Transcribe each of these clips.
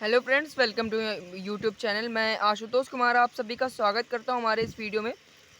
Hello friends, welcome to YouTube channel. मैं आशुतोष कुमार आप सभी का स्वागत करता हूं हमारे इस वीडियो में।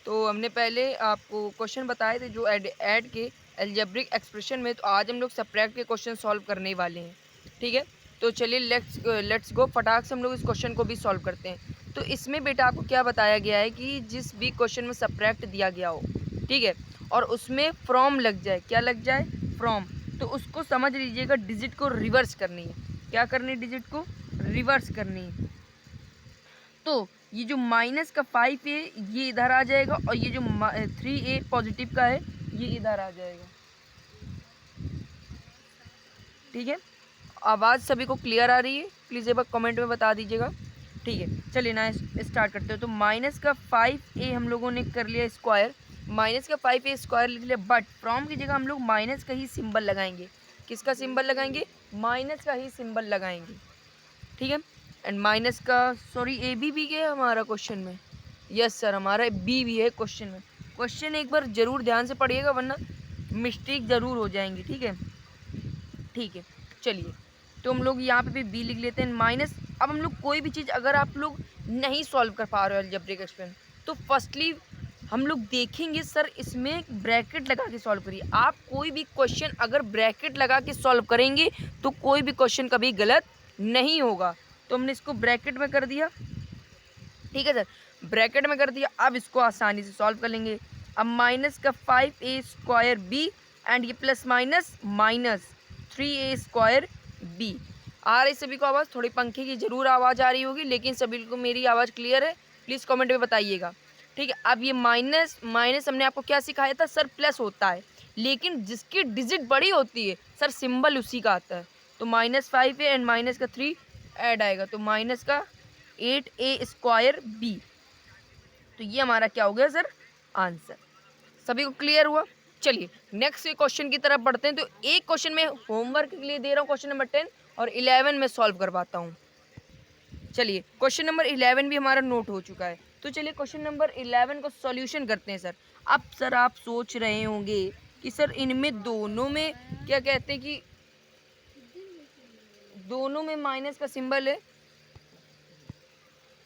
तो हमने पहले आपको क्वेश्चन बताए थे जो ऐड के अलजेब्रिक एक्सप्रेशन में। तो आज हम लोग सबट्रैक्ट के क्वेश्चन सॉल्व करने वाले हैं। ठीक है, तो चलिए लेट्स गो, फटाक से हम लोग इस क्वेश्चन को भी सॉल्व करते हैं। तो इसमें बेटा आपको क्या बताया गया है कि जिस भी क्वेश्चन में सबट्रैक्ट दिया गया हो, ठीक है, और उसमें फ्रॉम लग जाए, क्या लग जाए, फ्रॉम, तो उसको समझ लीजिएगा डिजिट को रिवर्स करनी है। क्या करनी है, डिजिट को रिवर्स करनी है। तो ये जो माइनस का 5a ये इधर आ जाएगा और ये जो 3a पॉजिटिव का है ये इधर आ जाएगा। ठीक है, आवाज़ सभी को क्लियर आ रही है? प्लीज़ एक बार कमेंट में बता दीजिएगा। ठीक है, चलिए ना स्टार्ट करते हो। तो माइनस का 5a हम लोगों ने कर लिया स्क्वायर, माइनस का 5a स्क्वायर लिख लिया, बट फ्रॉम की जगह हम लोग माइनस का ही सिंबल लगाएंगे। किसका सिंबल लगाएंगे? माइनस का ही सिंबल लगाएंगे। ठीक है, एंड माइनस का, सॉरी ए बी भी है हमारा क्वेश्चन में। यस सर, हमारा बी भी है क्वेश्चन में। क्वेश्चन एक बार ज़रूर ध्यान से पढ़िएगा वरना मिस्टेक ज़रूर हो जाएंगी। ठीक है, ठीक है, चलिए तो हम लोग यहाँ पे भी बी लिख लेते हैं माइनस। अब हम लोग कोई भी चीज़ अगर आप लोग नहीं सॉल्व कर पा रहे हो अलजेब्रिक एक्सप्रेशन, तो फर्स्टली हम लोग देखेंगे सर इसमें ब्रैकेट लगा के सॉल्व करिए। आप कोई भी क्वेश्चन अगर ब्रैकेट लगा के सॉल्व करेंगे तो कोई भी क्वेश्चन कभी गलत नहीं होगा। तो हमने इसको ब्रैकेट में कर दिया। ठीक है सर, ब्रैकेट में कर दिया। अब इसको आसानी से सॉल्व कर लेंगे। अब माइनस का 5a स्क्वायर बी एंड ये plus minus minus 3a square b. आ रही सभी को आवाज़? थोड़ी पंखे की ज़रूर आवाज़ आ रही होगी, लेकिन सभी को मेरी आवाज़ क्लियर है? प्लीज़ कमेंट में बताइएगा। ठीक है, अब ये माइनस माइनस हमने आपको क्या सिखाया था सर? प्लस होता है, लेकिन जिसकी डिजिट बड़ी होती है सर सिंबल उसी का आता है। तो -5a एंड माइनस का 3 ऐड आएगा, तो माइनस का 8a स्क्वायर बी। तो ये हमारा क्या हो गया सर? आंसर। सभी को क्लियर हुआ? चलिए नेक्स्ट क्वेश्चन की तरफ बढ़ते हैं। तो एक क्वेश्चन में होमवर्क के लिए दे रहा हूँ, क्वेश्चन नंबर 10 और 11 में सॉल्व करवाता हूँ। चलिए क्वेश्चन नंबर 11 भी हमारा नोट हो चुका है। तो चलिए क्वेश्चन नंबर 11 को सॉल्यूशन करते हैं सर। अब सर आप सोच रहे होंगे कि सर इनमें दोनों में क्या कहते हैं कि दोनों में माइनस का सिंबल है।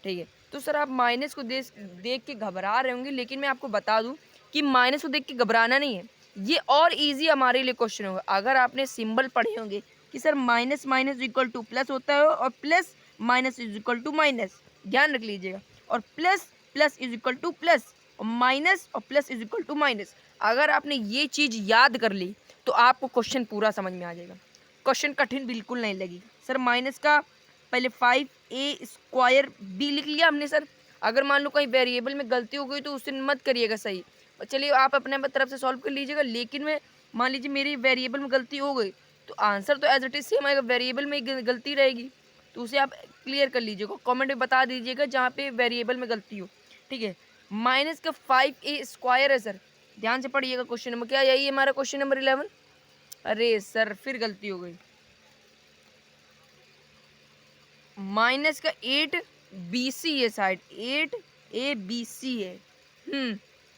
ठीक है, तो सर आप माइनस को देख के घबरा रहे होंगे, लेकिन मैं आपको बता दूं कि माइनस को देख के घबराना नहीं है। ये और इजी हमारे लिए क्वेश्चन होगा अगर आपने सिंबल पढ़े होंगे कि sir minus minus equal to plus होता है और plus minus is equal to minus. ध्यान रख लीजिएगा। और plus plus is equal to plus और माइनस और plus is equal to minus. अगर आपने ये चीज़ याद कर ली तो आपको क्वेश्चन पूरा समझ में आ जाएगा। क्वेश्चन कठिन बिल्कुल नहीं लगेगा सर। माइनस का पहले 5a स्क्वायर बी लिख लिया हमने सर। अगर मान लो कहीं वेरिएबल में गलती हो गई तो उसे मत करिएगा सही। चलिए आप अपने तरफ से सॉल्व कर लीजिएगा, लेकिन मैं मान लीजिए मेरी वेरिएबल में गलती हो गई तो आंसर तो एज इट इज सेम आएगा। वेरिएबल में गलती रहेगी तो उसे आप क्लियर कर लीजिएगा, कमेंट में बता दीजिएगा जहाँ पे वेरिएबल में गलती हो। ठीक है, माइनस का 5a स्क्वायर है सर। ध्यान से पढ़िएगा क्वेश्चन नंबर, क्या यही है हमारा क्वेश्चन नंबर 11? अरे सर फिर गलती हो गई। माइनस का 8bc है साइड, 8abc है।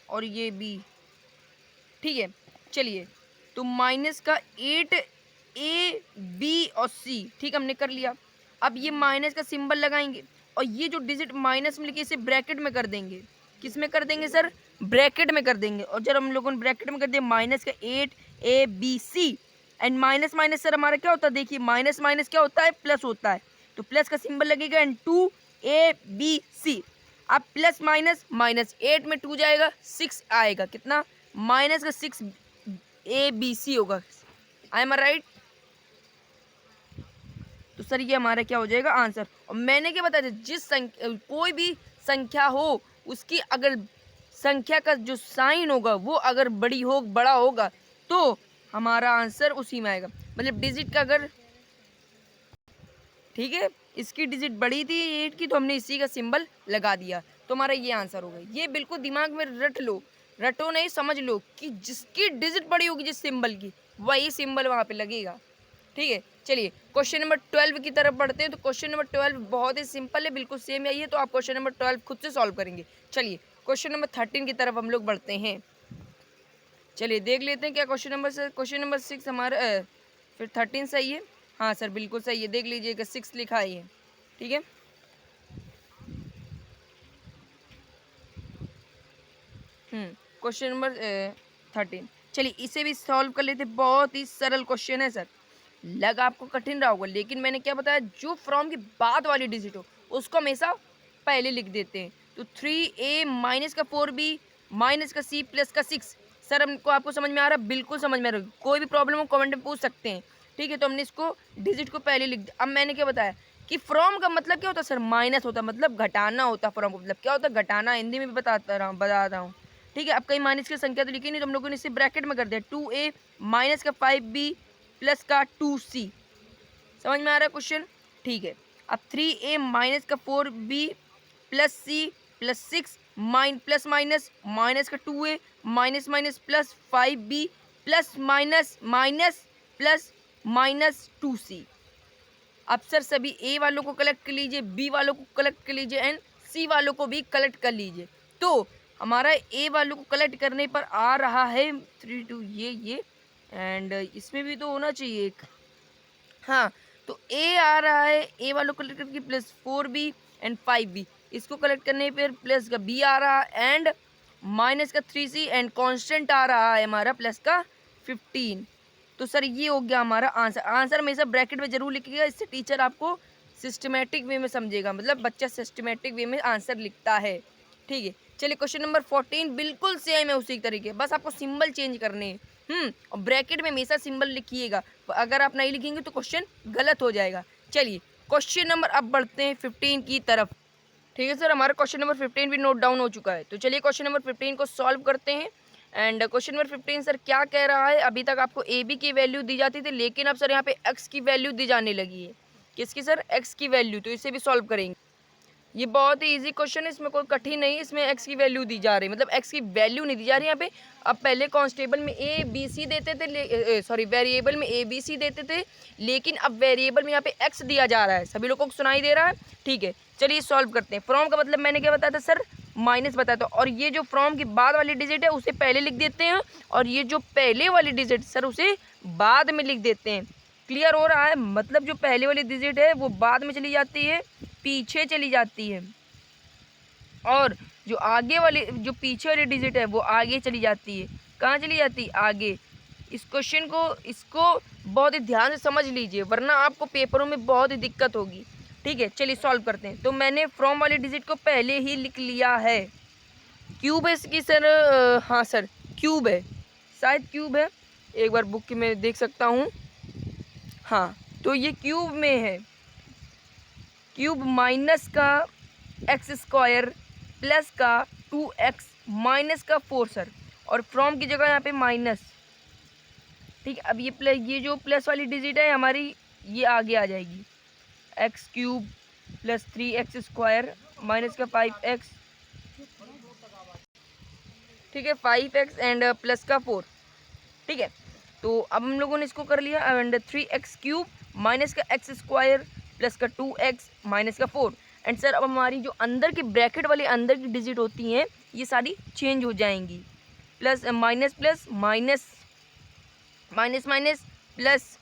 और ये बी। ठीक है, चलिए तो माइनस का 8ab और c, ठीक हमने कर लिया। अब ये माइनस का सिंबल लगाएंगे और ये जो डिजिट माइनस में लिखी इसे ब्रैकेट में कर देंगे। किस में कर देंगे सर? ब्रैकेट में कर देंगे। और जब हम लोगों ने ब्रैकेट में कर दिया माइनस का 8abc and minus minus sir हमारा क्या होता है? देखिए माइनस माइनस क्या होता है? प्लस होता है। तो प्लस का सिंबल लगेगा एंड 2abc। अब प्लस माइनस माइनस 8 में 2 जाएगा 6 आएगा। कितना? माइनस का 6abc होगा। I am right? तो सर ये हमारा क्या हो जाएगा? आंसर। और मैंने क्या बताया था, जिस कोई भी संख्या हो उसकी अगर संख्या का जो साइन होगा वो अगर बड़ा होगा तो हमारा आंसर उसी में आएगा। मतलब डिजिट का अगर, ठीक है, इसकी डिजिट बड़ी थी 8 की तो हमने इसी का सिंबल लगा दिया, तो हमारा ये आंसर होगा। ये बिल्कुल दिमाग में रट लो, रटो नहीं, समझ लो कि जिसकी डिजिट बड़ी होगी जिस सिंबल की, वही सिंबल वहाँ पे लगेगा। ठीक है, चलिए क्वेश्चन नंबर 12 की तरफ बढ़ते हैं। तो क्वेश्चन नंबर 12 बहुत ही सिंपल है, बिल्कुल सेम यही है। तो आप क्वेश्चन नंबर 12 खुद से सॉल्व करेंगे। चलिए क्वेश्चन नंबर 13 की तरफ हम लोग बढ़ते हैं। चलिए देख लेते हैं क्या क्वेश्चन नंबर से। क्वेश्चन नंबर 6 हमारा फिर 13 सही है? हाँ सर बिल्कुल सही है, देख लीजिएगा 6 लिखा है ये। ठीक है। क्वेश्चन नंबर 13, चलिए इसे भी सॉल्व कर लेते। बहुत ही सरल क्वेश्चन है सर, लग आपको कठिन रहा होगा, लेकिन मैंने क्या बताया, जो फ्रॉम की बाद वाली डिजिट हो उसको हमेशा पहले लिख देते हैं। तो 3a माइनस का 4b माइनस का c प्लस का 6। सर हमको आपको समझ में आ रहा है? बिल्कुल समझ में आ रहा है। कोई भी प्रॉब्लम हो कमेंट में पूछ सकते हैं, ठीक है। तो हमने इसको डिजिट को पहले लिख दिया। अब मैंने क्या बताया कि फ्रॉम का मतलब क्या होता है सर, माइनस होता है, मतलब घटाना होता है। फ्रॉम का मतलब क्या होता है, घटाना। हिंदी में भी बता रहा हूँ, ठीक है। अब कई माइनस की संख्या तो लिखी नहीं, तो हम लोगों ने इसे ब्रैकेट में कर दिया। 2a माइनस का 5b प्लस का 2c। समझ में आ रहा है क्वेश्चन? ठीक है। अब 3a माइनस का 4b plus c plus 6 plus minus minus का 2a minus minus plus 5b plus minus minus plus minus 2c। अब सर सभी ए वालों को कलेक्ट कर लीजिए, बी वालों को कलेक्ट कर लीजिए एंड सी वालों को भी कलेक्ट कर लीजिए। तो हमारा ए वालों को कलेक्ट करने पर आ रहा है 3 2 ये एंड इसमें भी तो होना चाहिए एक, हाँ। तो ए आ रहा है, ए वालों को कलेक्ट करके प्लस 4b एंड 5b, इसको कलेक्ट करने पर प्लस का बी आ रहा है एंड माइनस का 3c एंड कांस्टेंट आ रहा है हमारा प्लस का 15। तो सर ये हो गया हमारा आंसर। आंसर हमेशा ब्रैकेट में जरूर लिखिएगा, इससे टीचर आपको सिस्टमेटिक वे में समझेगा, मतलब बच्चा सिस्टमेटिक वे में आंसर लिखता है, ठीक है। चलिए क्वेश्चन नंबर 14 बिल्कुल सेम है उसी तरीके, बस आपको सिंबल चेंज करने हैं। और ब्रैकेट में हमेशा सिंबल लिखिएगा, अगर आप नहीं लिखेंगे तो क्वेश्चन गलत हो जाएगा। चलिए क्वेश्चन नंबर अब बढ़ते हैं 15 की तरफ, ठीक है सर। हमारा क्वेश्चन नंबर 15 भी नोट डाउन हो चुका है, तो चलिए क्वेश्चन नंबर 15 को सॉल्व करते हैं। एंड क्वेश्चन नंबर 15 सर क्या कह रहा है, अभी तक आपको ए बी की वैल्यू दी जाती थी, लेकिन अब सर यहाँ पे एक्स की वैल्यू दी जाने लगी है। किसकी सर? एक्स की वैल्यू। तो इसे भी सॉल्व करेंगे। ये बहुत ही इजी क्वेश्चन है, इसमें कोई कठिन नहीं, इसमें एक्स की वैल्यू दी जा रही है, मतलब एक्स की वैल्यू नहीं दी जा रही यहाँ पे। अब पहले कांस्टेबल में ए बी सी देते थे, सॉरी वेरिएबल में ए बी सी देते थे, लेकिन अब वेरिएबल में यहाँ पे एक्स दिया जा रहा है। सभी लोगों को सुनाई दे रहा है? ठीक है, चलिए सॉल्व करते हैं। फ्रॉम का मतलब मैंने क्या बताया था सर, माइनस बताया था, और ये जो फ्रॉम की बाद वाली डिजिट है उसे पहले लिख देते हैं, और ये जो पहले वाली डिजिट सर उसे बाद में लिख देते हैं। क्लियर हो रहा है? मतलब जो पहले वाली डिजिट है वो बाद में चली जाती है, पीछे चली जाती है, और जो आगे वाली, जो पीछे वाली डिजिट है वो आगे चली जाती है। कहाँ चली जाती है? आगे। इस क्वेश्चन को, इसको बहुत ही ध्यान से समझ लीजिए, वरना आपको पेपरों में बहुत ही दिक्कत होगी, ठीक है। चलिए सॉल्व करते हैं। तो मैंने फ्रॉम वाली डिजिट को पहले ही लिख लिया है। क्यूब है इसकी सर, हाँ सर क्यूब है, शायद क्यूब है, एक बार बुक में देख सकता हूँ। हाँ, तो ये क्यूब में है। क्यूब माइनस का एक्स स्क्वायर प्लस का 2x माइनस का 4 सर, और फ्रॉम की जगह यहाँ पे माइनस, ठीक है। अब ये प्लस, ये जो प्लस वाली डिजिट है हमारी, ये आगे आ जाएगी। X cube plus 3x square minus का 5x, ठीक है, 5x एंड प्लस का 4, ठीक है। तो अब हम लोगों ने इसको कर लिया, एंड 3x क्यूब माइनस का x स्क्वायर प्लस का 2x माइनस का 4। एंड सर अब हमारी जो अंदर की ब्रैकेट वाली अंदर की डिजिट होती हैं ये सारी चेंज हो जाएंगी। Plus minus plus minus minus minus plus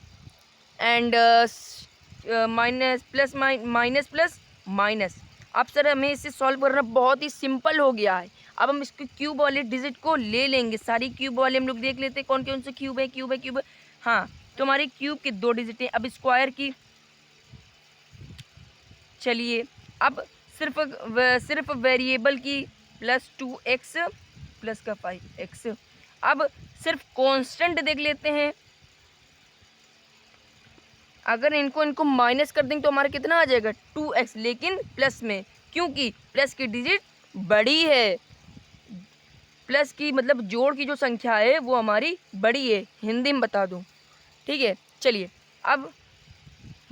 and minus plus minus plus minus. अब सर हमें इसे सॉल्व करना बहुत ही सिंपल हो गया है। अब हम इसके क्यूब वाले डिजिट को ले लेंगे, सारी क्यूब वाले हम लोग देख लेते हैं कौन कौन से क्यूब है। क्यूब है, क्यूब है, हाँ। तो हमारी क्यूब की 2 डिजिट हैं। अब स्क्वायर की, चलिए अब सिर्फ वेरिएबल की प्लस 2x प्लस का 5x। अब सिर्फ कांस्टेंट देख लेते हैं, अगर इनको माइनस कर देंगे तो हमारा कितना आ जाएगा 2x, लेकिन प्लस में, क्योंकि प्लस की डिजिट बड़ी है। प्लस की मतलब जोड़ की जो संख्या है वो हमारी बड़ी है, हिंदी में बता दूं, ठीक है। चलिए अब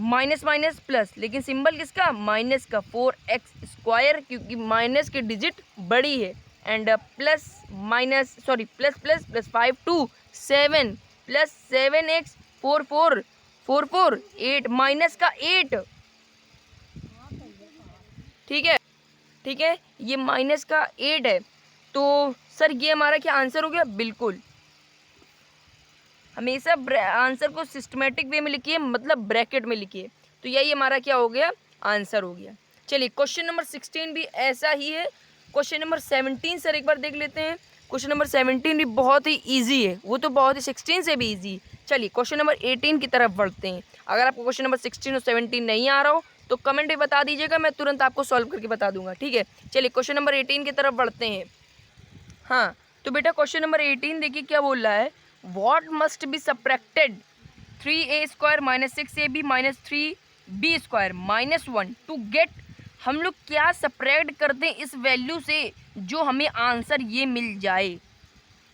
माइनस माइनस प्लस, लेकिन सिंबल किसका? माइनस का 4x स्क्वायर, क्योंकि माइनस की डिजिट बड़ी है। And plus minus, sorry plus plus plus 5 2 7 plus 7x 4 4 4 4 8 minus का 8, ठीक है, ठीक है, ये माइनस का 8 है। तो सर ये हमारा क्या आंसर हो गया? बिल्कुल, हमेशा आंसर को सिस्टमेटिक वे में लिखिए, मतलब ब्रैकेट में लिखिए। तो यही हमारा क्या हो गया? आंसर हो गया। चलिए क्वेश्चन नंबर 16 भी ऐसा ही है। क्वेश्चन नंबर 17 सर एक बार देख लेते हैं। क्वेश्चन नंबर 17 भी बहुत ही ईजी है, वो तो बहुत ही 16 से भी ईजी। चलिए क्वेश्चन नंबर 18 की तरफ बढ़ते हैं। अगर आपको क्वेश्चन नंबर 16 और 17 नहीं आ रहा हो तो कमेंट में बता दीजिएगा, मैं तुरंत आपको सॉल्व करके बता दूंगा, ठीक है। चलिए क्वेश्चन नंबर 18 की तरफ बढ़ते हैं। हाँ तो बेटा क्वेश्चन नंबर 18 देखिए क्या बोल रहा है, what must be subtracted 3a² minus 6ab minus 3b² minus 1 to get. हम लोग क्या सब्ट्रैक्ट कर दें इस वैल्यू से जो हमें आंसर ये मिल जाए,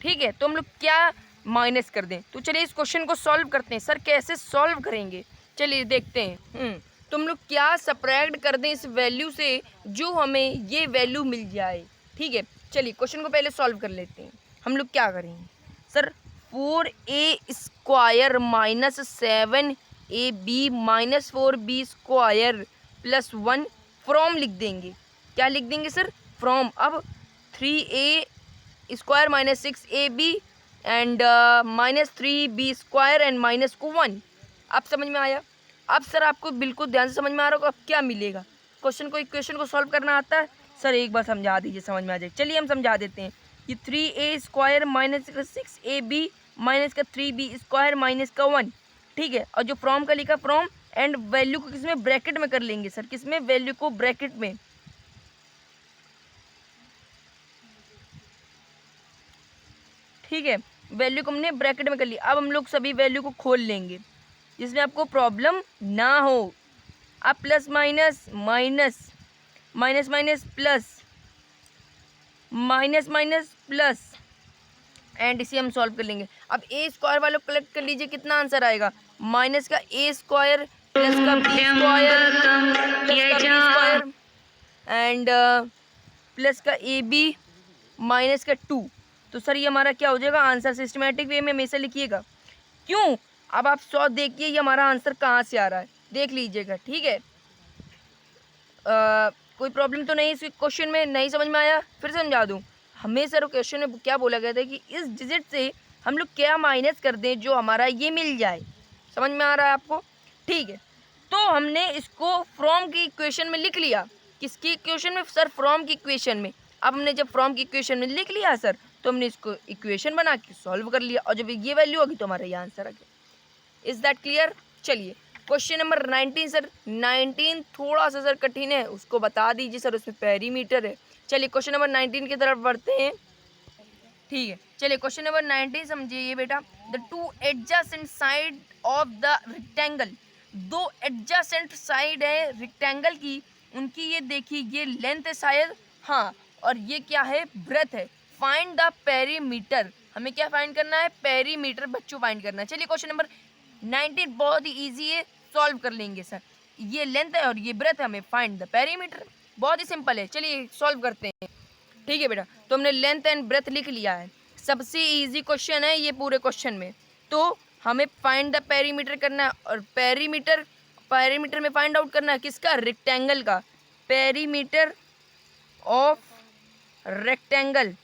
ठीक है। तो हम लोग क्या माइनस कर दें, तो चलिए इस क्वेश्चन को सॉल्व करते हैं। सर कैसे सॉल्व करेंगे, चलिए देखते हैं। तो हम लोग क्या सब्ट्रैक्ट कर दें इस वैल्यू से जो हमें ये वैल्यू मिल जाए, ठीक है। चलिए क्वेश्चन को पहले सॉल्व कर लेते हैं। हम लोग क्या करेंगे sir, 4a² minus 7ab minus 4b² plus 1 from लिख देंगे। क्या लिख देंगे सर, फ्रॉम। अब 3a² minus 6ab and minus 3b² and minus को 1। अब समझ में आया। अब सर आपको बिल्कुल ध्यान से समझ में आ रहा होगा अब क्या मिलेगा। इक्वेशन को सॉल्व करना आता है सर, एक बार समझा दीजिए समझ में आ जाए। चलिए हम समझा देते हैं कि 3a² माइनस 6ab माइनस का 3b² माइनस का 1, ठीक है। और जो फ्रॉम का लिखा फ्रॉम एंड वैल्यू को किसमें ब्रैकेट में कर लेंगे सर, किसमें, वैल्यू को ब्रैकेट में, ठीक है। वैल्यू को हमने ब्रैकेट में कर लिया। अब हम लोग सभी वैल्यू को खोल लेंगे जिसमें आपको प्रॉब्लम ना हो। अब plus minus minus minus minus plus minus minus plus and इसे हम सॉल्व कर लेंगे। अब a² वालों कलेक्ट कर लीजिए, कितना आंसर आएगा, माइनस का a² प्लस का b² एंड प्लस का ab माइनस का 2। तो सर ये हमारा क्या हो जाएगा आंसर। सिस्टमेटिक वे में हमेशा लिखिएगा, क्यों। अब आप देखिए ये हमारा आंसर कहाँ से आ रहा है, देख लीजिएगा, ठीक है। कोई प्रॉब्लम तो नहीं इस क्वेश्चन में, नहीं समझ में आया, फिर समझा दूँ। हमें सर क्वेश्चन में क्या बोला गया था कि इस डिजिट से हम लोग क्या माइनस कर दें जो हमारा ये मिल जाए। समझ में आ रहा है आपको, ठीक है। तो हमने इसको फ्रॉम की इक्वेशन में लिख लिया। किसकी इक्वेशन में सर, फ्रॉम की इक्वेशन में। अब हमने जब फ्रॉम की इक्वेशन में लिख लिया सर, तो हमने इसको इक्वेशन बना के सॉल्व कर लिया और जब ये वैल्यू होगी तो हमारा ये आंसर आ गया। Is that clear. चलिए क्वेश्चन नंबर 19 सर, 19 थोड़ा सा सर कठिन है, उसको बता दीजिए सर, उसमें पेरीमीटर है। चलिए क्वेश्चन नंबर 19 की तरफ बढ़ते हैं, ठीक है। चलिए क्वेश्चन नंबर 19 समझिए ये बेटा, the two adjacent side of the rectangle. दो एडजेसेंट साइड है रेक्टेंगल की, उनकी ये देखिए ये लेंथ है शायद, हाँ, और ये क्या है, ब्रेथ है। फाइंड द पेरीमीटर, हमें क्या फाइंड करना है, पेरीमीटर बच्चों फाइंड करना है। चलिए क्वेश्चन नंबर 19 बहुत ही ईजी है, सॉल्व कर लेंगे सर। ये लेंथ है और ये ब्रेथ है, हमें फाइंड द पेरीमीटर, बहुत ही सिंपल है। चलिए सॉल्व करते हैं, ठीक है बेटा। तो हमने लेंथ एंड ब्रेथ लिख लिया है, सबसे इजी क्वेश्चन है ये पूरे क्वेश्चन में। तो हमें फाइंड द पेरीमीटर करना है और पेरीमीटर में फाइंड आउट करना है किसका, रेक्टेंगल का, पेरीमीटर ऑफ रेक्टेंगल।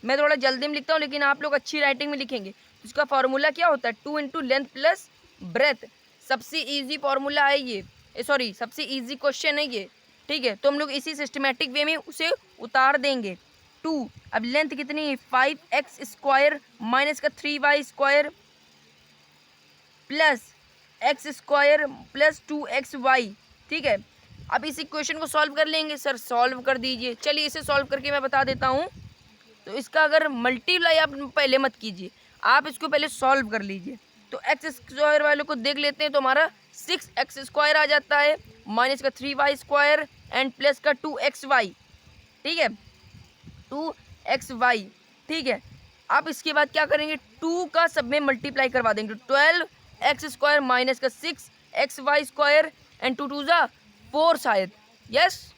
मैं थोड़ा जल्दी में लिखता हूँ लेकिन आप लोग अच्छी राइटिंग में लिखेंगे। इसका फॉर्मूला क्या होता है, 2 × लेंथ प्लस ब्रेथ। सबसे इजी फॉर्मूला है ये, सॉरी सबसे इजी क्वेश्चन है ये, ठीक है। तो हम लोग इसी सिस्टमेटिक वे में उसे उतार देंगे। 2, अब लेंथ कितनी है, 5x² माइनस का 3y² plus x² plus 2xy, ठीक है। अब इस इक्वेशन को सॉल्व कर लेंगे सर, सॉल्व कर दीजिए। चलिए इसे सॉल्व करके मैं बता देता हूँ। तो इसका अगर मल्टीप्लाई आप पहले मत कीजिए, आप इसको पहले सॉल्व कर लीजिए। तो x² वालों को देख लेते हैं, तो हमारा 6x² आ जाता है माइनस का 3y² एंड प्लस का 2xy, ठीक है, 2xy, ठीक है। अब इसके बाद क्या करेंगे, 2 का सब में मल्टीप्लाई करवा देंगे, 12x² माइनस का 6xy² एंड 2 2 ज़ा 4 शायद, यस।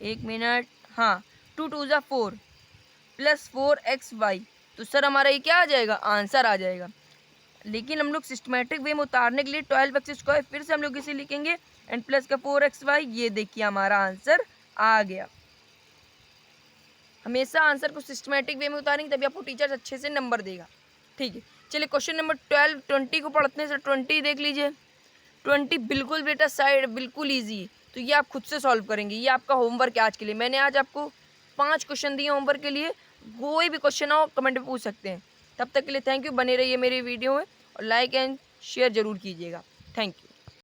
एक मिनट, हाँ, 2 2 ज़ा 4 प्लस 4xy। तो सर हमारा ये क्या आ जाएगा, आंसर आ जाएगा। लेकिन हम लोग सिस्टमेटिक वे में उतारने के लिए 12x² फिर से हम लोग इसे लिखेंगे एंड प्लस का 4xy। ये देखिए हमारा आंसर आ गया। हमेशा आंसर को सिस्टमेटिक वे में उतारेंगे तभी आपको टीचर अच्छे से नंबर देगा, ठीक है। चलिए क्वेश्चन नंबर 12 20 को पढ़ते हैं सर। 20 देख लीजिए। 20 बिल्कुल बेटा साइड बिल्कुल ईजी, तो ये आप खुद से सॉल्व करेंगे। ये आपका होमवर्क है आज के लिए। मैंने आज आपको 5 क्वेश्चन दिए होमवर्क के लिए। कोई भी क्वेश्चन हो कमेंट में पूछ सकते हैं। तब तक के लिए थैंक यू। बने रहिए मेरी वीडियो में और लाइक एंड शेयर जरूर कीजिएगा। Thank you.